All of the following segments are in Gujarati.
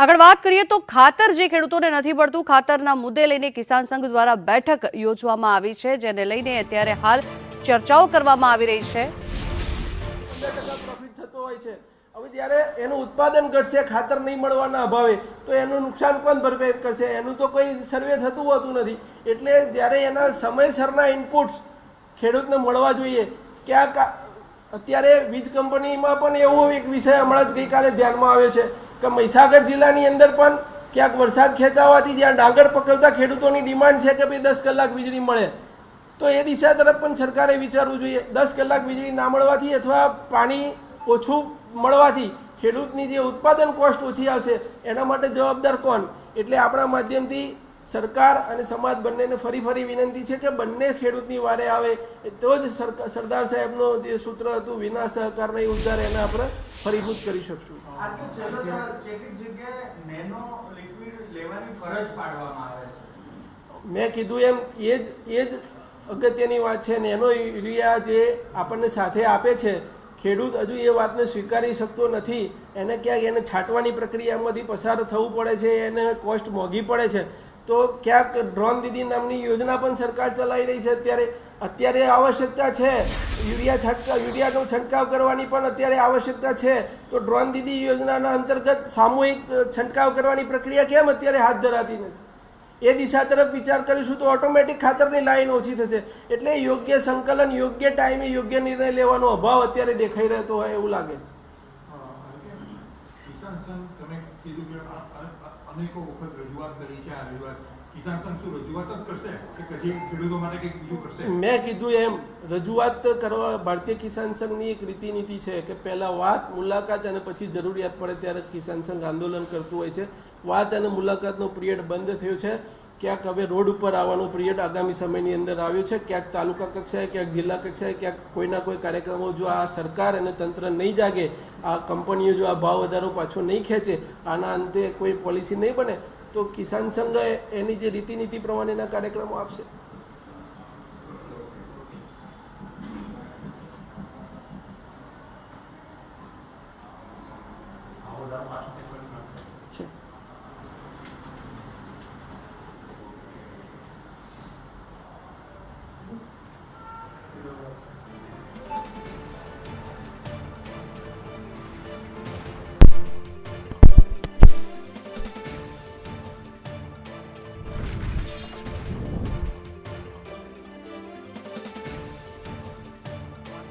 આગળ વાત કરીએ તો ખાતર જે ખેડૂતોને નથી મળતું, ખાતરના મુદ્દે લઈને કિસાન સંઘ દ્વારા બેઠક યોજવામાં આવી છે, જેને લઈને અત્યારે હાલ ચર્ચાઓ કરવામાં આવી રહી છે। 15% પ્રોફિટ થતો હોય છે। હવે જ્યારે એનું ઉત્પાદન ઘટશે ખાતર નહીં મળવાના અભાવે તો એનું નુકસાન કોણ ભરપાઈ કરશે? એનું તો કોઈ સર્વે થતું હોતું નથી। એટલે જ્યારે એના સમયસરના ઇનપુટ્સ ખેડૂતને મળવા જોઈએ। ક્યાંક અત્યારે વીજ કંપનીમાં પણ એવો એક વિષય હમણાં જ ગઈકાલે ધ્યાનમાં આવ્યો છે કે મહીસાગર જિલ્લાની અંદર પણ ક્યાંક વરસાદ ખેંચાવાથી જ્યાં ડાંગર પકવતા ખેડૂતોની ડિમાન્ડ છે કે ભાઈ 10 કલાક વીજળી મળે, તો એ દિશા તરફ પણ સરકારે વિચારવું જોઈએ। 10 કલાક વીજળી ના મળવાથી અથવા પાણી ઓછું મળવાથી ખેડૂતની જે ઉત્પાદન કોસ્ટ ઓછી આવશે, એના માટે જવાબદાર કોણ? એટલે આપણા માધ્યમથી સરકાર અને સમાજ બંનેને ફરી વિનંતી છે કે બંને ખેડૂતની વારે આવે તો જ સરદાર સાહેબનો જે સૂત્ર હતું વિના સહકાર નહીં ઉદ્ધાર, એના આપણે ફરીભૂત કરી શકશું। મેં કીધું એમ એ જ અગત્યની વાત છે। નેનો યુરિયા જે આપણને સાથે આપે છે, ખેડૂત હજુ એ વાતને સ્વીકારી શકતો નથી। એને ક્યાંક એને છાંટવાની પ્રક્રિયામાંથી પસાર થવું પડે છે, એને કોસ્ટ મોંઘી પડે છે। તો ક્યાંક ડ્રોન દીદી નામની યોજના પણ સરકાર ચલાવી રહી છે। અત્યારે આવશ્યકતા છે યુરિયાનો છંટકાવ કરવાની, પણ અત્યારે આવશ્યકતા છે। તો ડ્રોન દીદી યોજનાના અંતર્ગત સામૂહિક છંટકાવ કરવાની પ્રક્રિયા કેમ અત્યારે હાથ ધરાતી નથી? એ દિશા તરફ વિચાર કરીશું તો ઓટોમેટિક ખાતરની લાઈન ઓછી થશે। એટલે યોગ્ય સંકલન, યોગ્ય ટાઈમે યોગ્ય નિર્ણય લેવાનો અભાવ અત્યારે દેખાઈ રહેતો હોય એવું લાગે છે। અનેકો વખત રજૂઆત કરી છે। આ રજૂઆત કિસાન સંઘ શું રજૂઆત જ કરશે કે પછી ખેડૂતો માટે કંઈક બીજું કરશે? મેં કીધું એમ રજૂઆત કરવા ભારતીય કિસાન સંઘની એક રીતિનીતિ છે કે પહેલાં વાત, મુલાકાત અને પછી જરૂરિયાત પડે ત્યારે કિસાન સંઘ આંદોલન કરતું હોય છે। વાત અને મુલાકાતનો પિરિયડ બંધ થયો છે। ક્યાંક હવે રોડ ઉપર આવવાનો પિરિયડ આગામી સમયની અંદર આવ્યો છે। ક્યાંક તાલુકા કક્ષાએ, ક્યાંક જિલ્લા કક્ષાએ, ક્યાંક કોઈના કોઈ કાર્યક્રમો જો આ સરકાર અને તંત્ર નહીં જાગે, આ કંપનીઓ જો આ ભાવ વધારો પાછો નહીં ખેંચે, આના અંતે કોઈ પોલિસી નહીં બને, તો કિસાન સંઘ એની જે રીતિનીતિ પ્રમાણેના કાર્યક્રમો આપશે।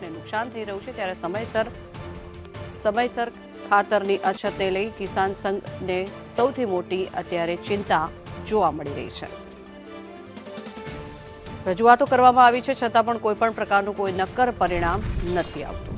નુકસાન થઈ રહ્યું છે, ત્યારે સમયસર ખાતરની અછતને લઈ કિસાન સંઘને સૌથી મોટી અત્યારે ચિંતા જોવા મળી રહી છે। રજૂઆતો કરવામાં આવી છે, છતાં પણ કોઈ પણ પ્રકારનું કોઈ નક્કર પરિણામ નથી આવતું।